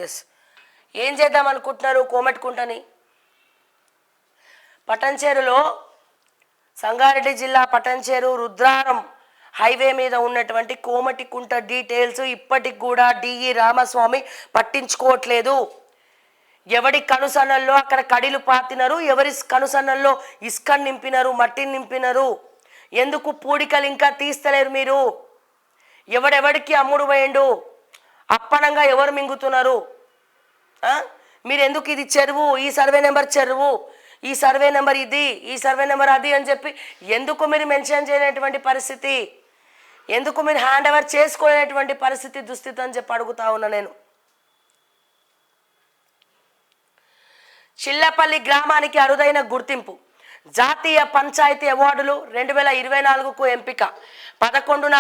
Yes, ఏం చేద్దాం అనుకుంటున్నారు కోమటికుంటని? పటంచేరులో, సంగారెడ్డి జిల్లా పటంచేరు రుద్రారం హైవే మీద ఉన్నటువంటి కోమటికుంట డీటెయిల్స్ ఇప్పటికి కూడా డిఈ రామస్వామి పట్టించుకోవట్లేదు. ఎవడి కనుసన్నల్లో అక్కడ కడిలు పాతినారు, ఎవరి కనుసన్నల్లో ఇసుకని నింపినారు, మట్టిని నింపినారు. ఎందుకు పూడికలు ఇంకా తీస్తలేరు మీరు? ఎవడెవడికి అమ్ముడు పోయిండు? అప్పనంగా ఎవరు మింగుతున్నారు? మీరు ఎందుకు ఇది చెరువు, ఈ సర్వే నెంబర్ చెరువు, ఈ సర్వే నెంబర్ ఇది, ఈ సర్వే నెంబర్ అది అని చెప్పి ఎందుకు మీరు మెన్షన్ చేయనటువంటి పరిస్థితి? ఎందుకు మీరు హ్యాండ్ ఓవర్ చేసుకోలేనటువంటి పరిస్థితి, దుస్థితి అని చెప్పి అడుగుతా ఉన్నా నేను. చిల్లపల్లి గ్రామానికి అరుదైన గుర్తింపు. జాతీయ పంచాయతీ అవార్డులు 2024కు ఎంపిక. 11న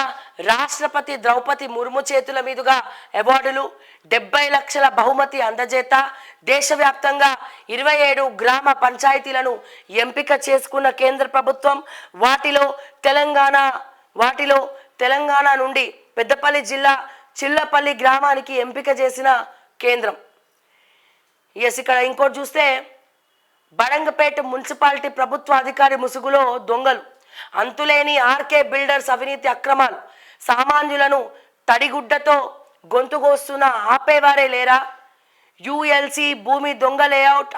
రాష్ట్రపతి ద్రౌపది ముర్ము చేతుల మీదుగా అవార్డులు, 70 లక్షల బహుమతి అందజేత. దేశవ్యాప్తంగా 27 గ్రామ పంచాయతీలను ఎంపిక చేసుకున్న కేంద్ర ప్రభుత్వం. వాటిలో తెలంగాణ నుండి పెద్దపల్లి జిల్లా చిల్లపల్లి గ్రామానికి ఎంపిక చేసిన కేంద్రం. ఇక్కడ ఇంకోటి చూస్తే, బడంగపేట మున్సిపాలిటీ ప్రభుత్వ అధికారి ముసుగులో దొంగలు, అంతులేని ఆర్కే బిల్డర్స్ అవినీతి అక్రమాలు, సామాన్యులను తడిగుడ్డతో గొంతుకోస్తున్న ఆపేవారే లేరా? యుఎల్సి భూమి దొంగ లేఅవుట్,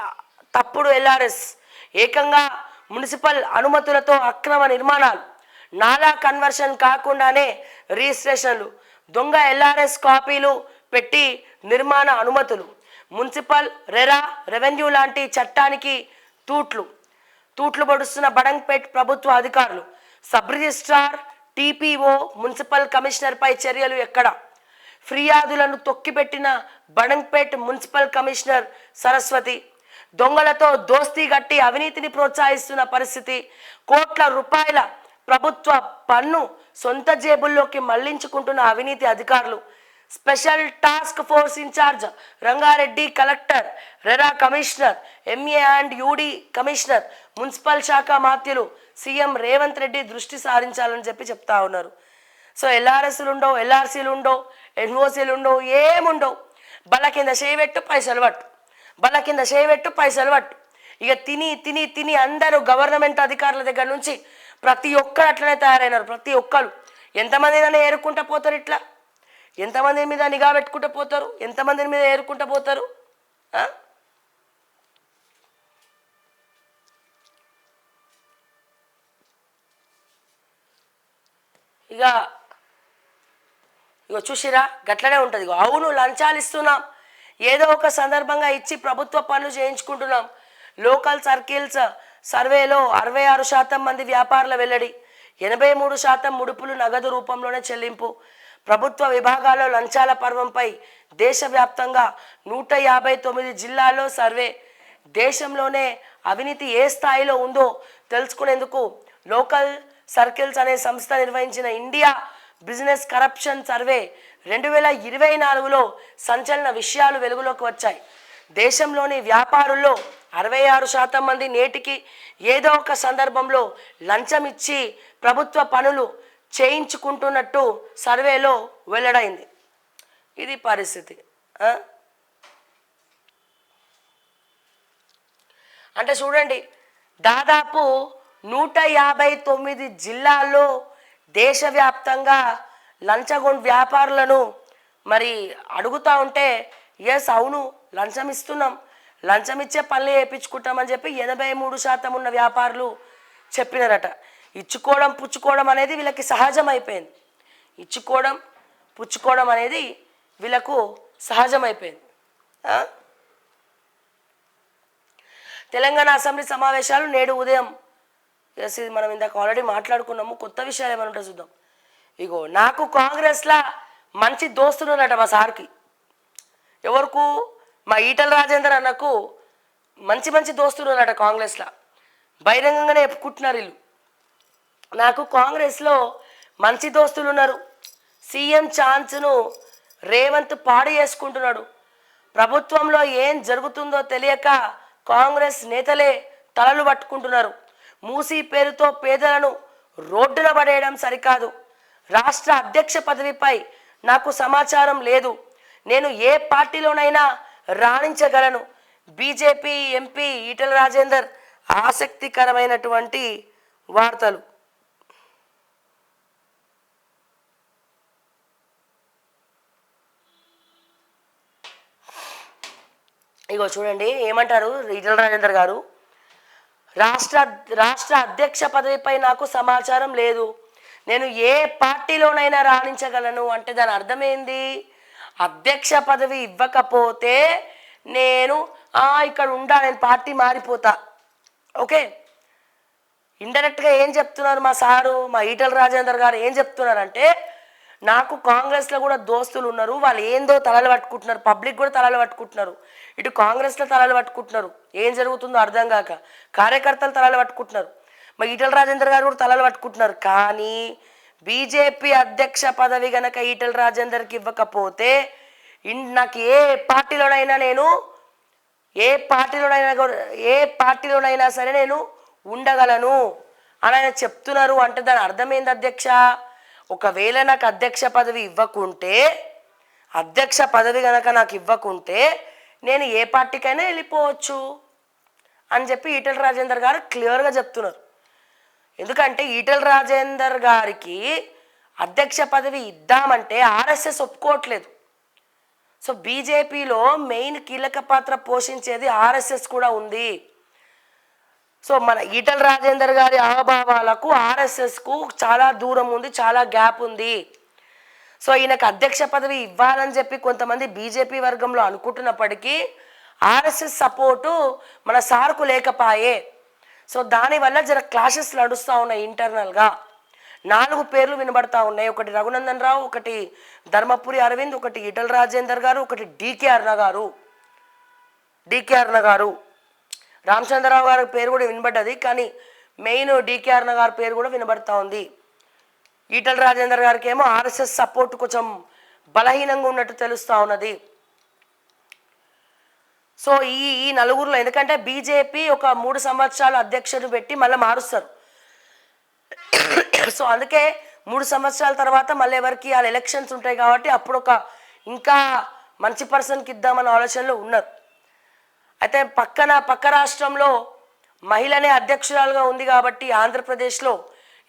తప్పుడు ఎల్ఆర్ఎస్, ఏకంగా మున్సిపల్ అనుమతులతో అక్రమ నిర్మాణాలు, నాలా కన్వర్షన్ కాకుండానే రిజిస్ట్రేషన్లు, దొంగ ఎల్ఆర్ఎస్ కాపీలు పెట్టి నిర్మాణ అనుమతులు, మున్సిపల్ రెవెన్యూ లాంటి చట్టానికి తూట్లు పొడుస్తున్న బడంగపేట్ ప్రభుత్వ అధికారులు. సబ్ రిజిస్ట్రార్, టీపీఓ, మున్సిపల్ కమిషనర్పై చర్యలు ఎక్కడ? ఫిర్యాదులను తొక్కిపెట్టిన బడంగపేట్ మున్సిపల్ కమిషనర్ సరస్వతి. దొంగలతో దోస్తీ గట్టి అవినీతిని ప్రోత్సహిస్తున్న పరిస్థితి. కోట్ల రూపాయల ప్రభుత్వ పన్ను సొంత జేబుల్లోకి మళ్లించుకుంటున్న అవినీతి అధికారులు. Special task force incharge Rangareddy collector, RERA commissioner, MA and UD commissioner, municipal శాఖ మాత్యులు సీఎం రేవంత్ రెడ్డి దృష్టి సారించాలని చెప్పి చెప్తా ఉన్నారు. సో ఎల్ఆర్ఎస్లు ఉండవు, ఎల్ఆర్సీలు ఉండవు, ఎన్ఓసీలు ఉండవు, ఏముండవు. బల్ల కింద చేయబెట్టు పైసలు పట్టు, బల్ల కింద చేయబెట్టు పైసలు పట్టు. ఇక తిని తిని తిని అందరూ గవర్నమెంట్ అధికారుల దగ్గర నుంచి ప్రతి ఒక్కరు అట్లనే తయారైనారు. ప్రతి ఒక్కరు ఎంతమంది ఏరుకుంటా పోతారు, ఇట్లా ఎంతమంది మీద నిఘా పెట్టుకుంటూ పోతారు, ఎంతమంది మీద ఏరుకుంటూ పోతారు. ఇక చూసిరా, గట్లనే ఉంటుంది. అవును, లంచాలు ఇస్తున్నాం, ఏదో ఒక సందర్భంగా ఇచ్చి ప్రభుత్వ పనులు చేయించుకుంటున్నాం. లోకల్ సర్కిల్స్ సర్వేలో 66% మంది వ్యాపారుల వెల్లడి, 83% ముడుపులు నగదు రూపంలోనే చెల్లింపు. ప్రభుత్వ విభాగాల్లో లంచాల పర్వంపై దేశవ్యాప్తంగా 159 జిల్లాల్లో సర్వే. దేశంలోనే అవినీతి ఏ స్థాయిలో ఉందో తెలుసుకునేందుకు లోకల్ సర్కిల్స్ అనే సంస్థ నిర్వహించిన ఇండియా బిజినెస్ కరప్షన్ సర్వే 2024లో సంచలన విషయాలు వెలుగులోకి వచ్చాయి. దేశంలోని వ్యాపారుల్లో 66% మంది నేటికి ఏదో ఒక సందర్భంలో లంచం ఇచ్చి ప్రభుత్వ పనులు చేయించుకుంటున్నట్టు సర్వేలో వెల్లడైంది. ఇది పరిస్థితి. అంటే చూడండి, దాదాపు 159 జిల్లాల్లో దేశవ్యాప్తంగా లంచగొండ వ్యాపారులను మరి అడుగుతూ ఉంటే, ఎస్ అవును లంచం ఇస్తున్నాం, లంచం ఇచ్చే పనులు వేయించుకుంటామని చెప్పి 83% ఉన్న వ్యాపారులు చెప్పినారట. ఇచ్చుకోవడం పుచ్చుకోవడం అనేది వీళ్ళకి సహజమైపోయింది. ఇచ్చుకోవడం పుచ్చుకోవడం అనేది వీళ్ళకు సహజమైపోయింది. తెలంగాణ అసెంబ్లీ సమావేశాలు నేడు ఉదయం. ఎస్, ఇది మనం ఇందాక ఆల్రెడీ మాట్లాడుకున్నాము. కొత్త విషయాలు ఏమైనా ఉంటే చూద్దాం. ఇగో, నాకు కాంగ్రెస్లో మంచి దోస్తులు ఉన్నట మా సార్కి. ఎవరికి? మా ఈటల రాజేందర్ అన్నకు మంచి మంచి దోస్తులు ఉన్నట కాంగ్రెస్లో. బహిరంగంగానే చెప్పుకుంటున్నారు వీళ్ళు. నాకు కాంగ్రెస్లో మంచి దోస్తులు ఉన్నారు. సీఎం ఛాన్స్ను రేవంత్ పాడు చేసుకుంటున్నాడు. ప్రభుత్వంలో ఏం జరుగుతుందో తెలియక కాంగ్రెస్ నేతలే తలలు పట్టుకుంటున్నారు. మూసీ పేరుతో పేదలను రోడ్డున పడేయడం సరికాదు. రాష్ట్ర అధ్యక్ష పదవిపై నాకు సమాచారం లేదు. నేను ఏ పార్టీలోనైనా రాణించగలను. బీజేపీ ఎంపీ ఈటెల రాజేందర్ ఆసక్తికరమైనటువంటి వార్తలు. ఇగో చూడండి ఏమంటారు ఈటెల రాజేందర్ గారు. రాష్ట్ర రాష్ట్ర అధ్యక్ష పదవిపై నాకు సమాచారం లేదు. నేను ఏ పార్టీలోనైనా రాణించగలను అంటే దాని అర్థమైంది, అధ్యక్ష పదవి ఇవ్వకపోతే నేను ఇక్కడ ఉంటా, నేను పార్టీ మారిపోతా. ఓకే, ఇండైరెక్ట్గా ఏం చెప్తున్నారు మా సారు, మా ఈటెల రాజేందర్ గారు ఏం చెప్తున్నారంటే, నాకు కాంగ్రెస్లో కూడా దోస్తులు ఉన్నారు, వాళ్ళు ఏందో తలలు పట్టుకుంటున్నారు, పబ్లిక్ కూడా తలలు పట్టుకుంటున్నారు, ఇటు కాంగ్రెస్లో తలలు పట్టుకుంటున్నారు, ఏం జరుగుతుందో అర్థం కాక కార్యకర్తలు తలలు పట్టుకుంటున్నారు, మా ఈటెల రాజేందర్ గారు కూడా తలలు పట్టుకుంటున్నారు. కానీ బీజేపీ అధ్యక్ష పదవి గనక ఈటెల రాజేందర్కి ఇవ్వకపోతే నాకు ఏ పార్టీలోనైనా సరే నేను ఉండగలను అని ఆయన చెప్తున్నారు. అంటే దాని అర్థమైంది అధ్యక్ష, ఒకవేళ నాకు అధ్యక్ష పదవి గనక నాకు ఇవ్వకుంటే నేను ఏ పార్టీకైనా వెళ్ళిపోవచ్చు అని చెప్పి ఈటెల రాజేందర్ గారు క్లియర్గా చెప్తున్నారు. ఎందుకంటే ఈటెల రాజేందర్ గారికి అధ్యక్ష పదవి ఇద్దామంటే ఆర్ఎస్ఎస్ ఒప్పుకోవట్లేదు. సో బీజేపీలో మెయిన్ కీలక పాత్ర పోషించేది ఆర్ఎస్ఎస్ కూడా ఉంది. సో మన ఈటెల రాజేందర్ గారి ఆవభావాలకు ఆర్ఎస్ఎస్కు చాలా దూరం ఉంది, చాలా గ్యాప్ ఉంది. సో ఈయనకు అధ్యక్ష పదవి ఇవ్వాలని చెప్పి కొంతమంది బీజేపీ వర్గంలో అనుకుంటున్నప్పటికీ ఆర్ఎస్ఎస్ సపోర్టు మన సార్కు లేకపాయే. సో దానివల్ల జర క్లాషెస్ నడుస్తూ ఉన్నాయి ఇంటర్నల్గా. 4 పేర్లు వినబడతా ఉన్నాయి, ఒకటి రఘునందన్ రావు, ఒకటి ధర్మపురి అరవింద్, ఒకటి ఈటెల రాజేందర్ గారు, ఒకటి డీకే అరుణ గారు. రామచంద్రరావు గారి పేరు కూడా వినబడ్డది, కానీ మెయిన్ డీకే అరుణ గారి పేరు కూడా వినబడతా ఉంది. ఈటెల రాజేందర్ గారికి ఏమో ఆర్ఎస్ఎస్ సపోర్ట్ కొంచెం బలహీనంగా ఉన్నట్టు తెలుస్తూ ఉన్నది. సో ఈ నలుగురులో, ఎందుకంటే బీజేపీ ఒక 3 సంవత్సరాలు అధ్యక్షుడు పెట్టి మళ్ళీ మారుస్తారు. సో అందుకే 3 సంవత్సరాల తర్వాత మళ్ళీ ఎవరికి వాళ్ళ ఎలక్షన్స్ ఉంటాయి కాబట్టి అప్పుడు ఒక ఇంకా మంచి పర్సన్కి ఇద్దామన్న ఆలోచనలో ఉన్నారు. అయితే పక్క రాష్ట్రంలో మహిళనే అధ్యక్షురాలుగా ఉంది కాబట్టి ఆంధ్రప్రదేశ్లో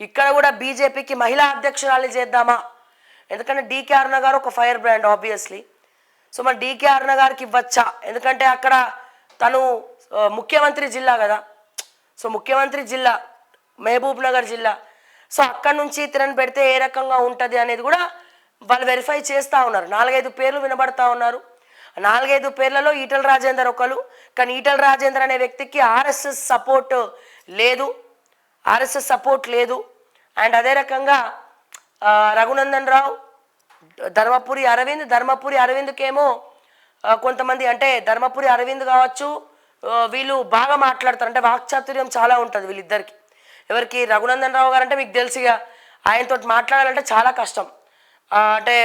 ఇక్కడ కూడా బీజేపీకి మహిళా అధ్యక్షురాలు చేద్దామా, ఎందుకంటే డీకే అరుణ గారు ఒక ఫైర్ బ్రాండ్ ఆబ్వియస్లీ. సో మరి డీకే అరుణ గారికి ఇవ్వచ్చా, ఎందుకంటే అక్కడ తను ముఖ్యమంత్రి జిల్లా కదా. సో ముఖ్యమంత్రి జిల్లా మహబూబ్ నగర్ జిల్లా. సో అక్కడి నుంచి తిరని పెడితే ఏ రకంగా ఉంటుంది అనేది కూడా వాళ్ళు వెరిఫై చేస్తూ ఉన్నారు. 4-5 పేర్లు వినబడతా ఉన్నారు. 4-5 పేర్లలో ఈటెల రాజేందర్ ఒకరు. కానీ ఈటెల రాజేందర్ అనే వ్యక్తికి ఆర్ఎస్ఎస్ సపోర్ట్ లేదు. అండ్ అదే రకంగా రఘునందన్ రావు, ధర్మపురి అరవింద్కేమో కొంతమంది, అంటే ధర్మపురి అరవింద్ కావచ్చు, వీళ్ళు బాగా మాట్లాడతారు, అంటే వాక్చాతుర్యం చాలా ఉంటుంది వీళ్ళిద్దరికి. ఎవరికి రఘునందన్ రావు గారు అంటే మీకు తెలుసుగా, ఆయనతో మాట్లాడాలంటే చాలా కష్టం, అంటే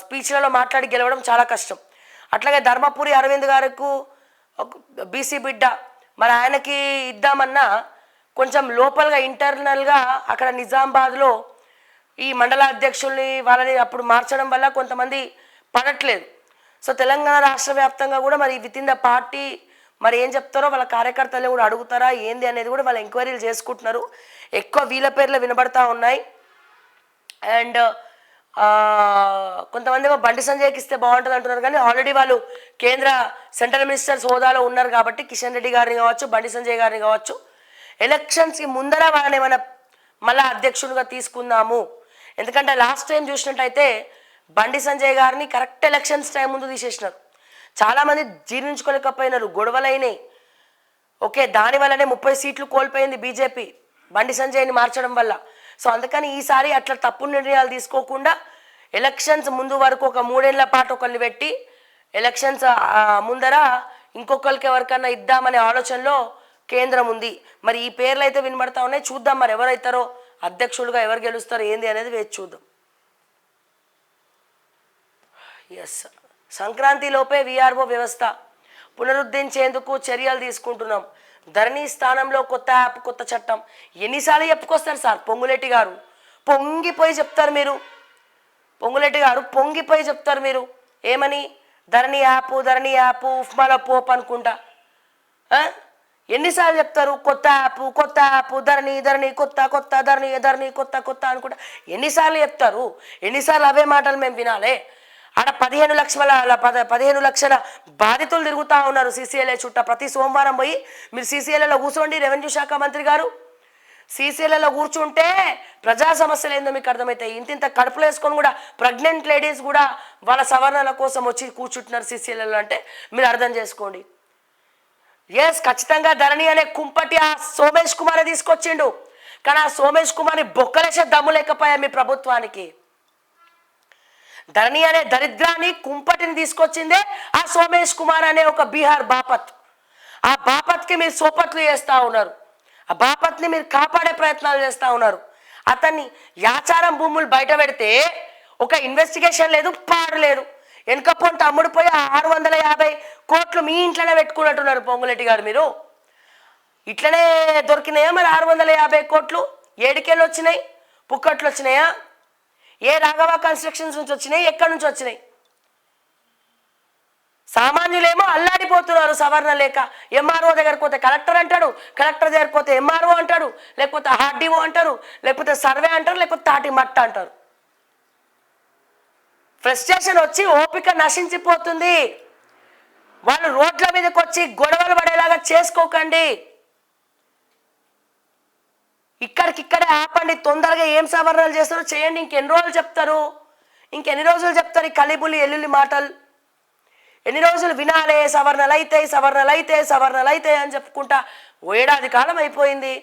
స్పీచ్లలో మాట్లాడి గెలవడం చాలా కష్టం. అట్లాగే ధర్మపురి అరవింద్ గారికి బీసీ బిడ్డ, మరి ఆయనకి ఇద్దామన్నా కొంచెం లోపలగా ఇంటర్నల్గా అక్కడ నిజామాబాద్లో ఈ మండల అధ్యక్షుల్ని వాళ్ళని అప్పుడు మార్చడం వల్ల కొంతమంది పడట్లేదు. సో తెలంగాణ రాష్ట్ర వ్యాప్తంగా కూడా మరి విత్ ఇన్ ద పార్టీ మరి ఏం చెప్తారో వాళ్ళ కార్యకర్తలు కూడా అడుగుతారా ఏంది అనేది కూడా వాళ్ళు ఎంక్వైరీలు చేసుకుంటున్నారు. ఎక్కువ వీళ్ళ పేర్లు వినబడతా ఉన్నాయి. అండ్ కొంతమంది బండి సంజయ్కి ఇస్తే బాగుంటుంది అంటున్నారు, కానీ ఆల్రెడీ వాళ్ళు కేంద్ర సెంట్రల్ మినిస్టర్స్ హోదాలో ఉన్నారు కాబట్టి కిషన్ రెడ్డి గారిని కావచ్చు, బండి సంజయ్ గారిని కావచ్చు, ఎలక్షన్స్కి ముందర వాళ్ళని ఏమైనా మళ్ళీ అధ్యక్షుడిగా తీసుకుందాము. ఎందుకంటే లాస్ట్ టైం చూసినట్టయితే బండి సంజయ్ గారిని కరెక్ట్ ఎలక్షన్స్ టైం ముందు తీసేసినారు. చాలామంది జీర్ణించుకోలేకపోయినారు, గొడవలైనాయి. ఓకే, దానివల్లనే 30 సీట్లు కోల్పోయింది బీజేపీ బండి సంజయ్ని మార్చడం వల్ల. సో అందుకని ఈసారి అట్లా తప్పుడు నిర్ణయాలు తీసుకోకుండా ఎలక్షన్స్ ముందు వరకు ఒక 3 ఏళ్ల పాటు ఒకరిని పెట్టి ఎలక్షన్స్ ముందర ఇంకొకరికి ఎవరికన్నా ఇద్దామనే ఆలోచనలో కేంద్రం ఉంది. మరి ఈ పేర్లు అయితే వినబడతా ఉన్నాయి. చూద్దాం మరి ఎవరైతారో అధ్యక్షులుగా, ఎవరు గెలుస్తారో ఏంది అనేది వేచి చూద్దాం. ఎస్, సంక్రాంతి లోపే విఆర్ఓ వ్యవస్థ పునరుద్ధరించేందుకు చర్యలు తీసుకుంటున్నాం. ధరణి స్థానంలో కొత్త యాప్, కొత్త చట్టం. ఎన్నిసార్లు చెప్పుకొస్తారు సార్ పొంగులేటి గారు? పొంగిపోయి చెప్తారు మీరు. ఏమని ధరణి యాప్ ఉఫ్మాలో పోప్ అనుకుంటా. ఎన్నిసార్లు చెప్తారు కొత్త యాప్ ధరణి కొత్త ధరణి కొత్త అనుకుంటా. ఎన్నిసార్లు చెప్తారు, ఎన్నిసార్లు అవే మాటలు మేము వినాలి? ఆడ 15 లక్షల బాధితులు తిరుగుతూ ఉన్నారు సీసీఎల్ఏ చుట్టా. ప్రతి సోమవారం పోయి మీరు సీసీఎల్ఏలో కూర్చోండి. రెవెన్యూ శాఖ మంత్రి గారు సీసీఎల్ఏలో కూర్చుంటే ప్రజా సమస్యలు ఏందో మీకు అర్థమవుతాయి. ఇంత కడుపులో వేసుకొని కూడా ప్రెగ్నెంట్ లేడీస్ కూడా వాళ్ళ సవరణల కోసం వచ్చి కూర్చుంటున్నారు సీసీఎల్ఏలో అంటే మీరు అర్థం చేసుకోండి. ఎస్, ఖచ్చితంగా ధరణి అనే కుంపటి ఆ సోమేష్ కుమార్ తీసుకొచ్చిండు. కానీ ఆ సోమేష్ కుమార్ని బొక్కలేసే దమ్ము లేకపోయా మీ ప్రభుత్వానికి. ధరణి అనే దరిద్రాన్ని కుంపటిని తీసుకొచ్చిందే ఆ సోమేష్ కుమార్ అనే ఒక బీహార్ బాపత్. ఆ బాపత్కి మీరు సోపట్లు చేస్తూ ఉన్నారు. ఆ బాపత్ని మీరు కాపాడే ప్రయత్నాలు చేస్తూ ఉన్నారు. అతన్ని యాచారం భూములు బయట పెడితే ఒక ఇన్వెస్టిగేషన్ లేదు, పాడు లేదు. వెనకపోతే అమ్ముడు పోయి 650 కోట్లు మీ ఇంట్లోనే పెట్టుకున్నట్టున్నారు పొంగులేటి గారు. మీరు ఇట్లనే దొరికినాయా మరి 650 కోట్లు? ఏడికెళ్ళి వచ్చినాయి? పుక్కట్లు వచ్చినాయా? ఏ రాఘవ కన్స్ట్రక్షన్స్ నుంచి వచ్చినాయి? ఎక్కడి నుంచి వచ్చినాయి? సామాన్యులేమో అల్లాడిపోతున్నారు సవరణ లేక. ఎంఆర్ఓ దగ్గరికి పోతే కలెక్టర్ అంటాడు, కలెక్టర్ దగ్గరికి పోతే ఎంఆర్ఓ అంటాడు, లేకపోతే ఆర్డీఓ అంటారు, లేకపోతే సర్వే అంటారు, లేకపోతే తాటి మట్ట అంటారు. ఫ్రస్ట్రేషన్ వచ్చి ఓపిక నశించిపోతుంది. వాళ్ళు రోడ్ల మీదకి వచ్చి గొడవలు పడేలాగా చేసుకోకండి. ఇక్కడికిక్కడే ఆపండి. తొందరగా ఏం సవరణలు చేస్తారో చేయండి. ఇంకెన్ని రోజులు చెప్తారు? ఇంకెన్ని రోజులు చెప్తారు ఈ కలిబులి ఎల్లుల్లి మాటలు? ఎన్ని రోజులు వినాలే? సవరణలు అయితే అని చెప్పుకుంటా ఏడాది కాలం అయిపోయింది.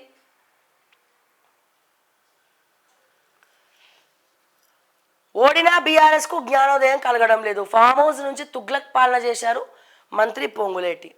ఓడినా బీఆర్ఎస్కు జ్ఞానోదయం కలగడం లేదు. ఫామ్ హౌస్ నుంచి తుగ్లక్ పాలన చేశారు మంత్రి పొంగులేటి.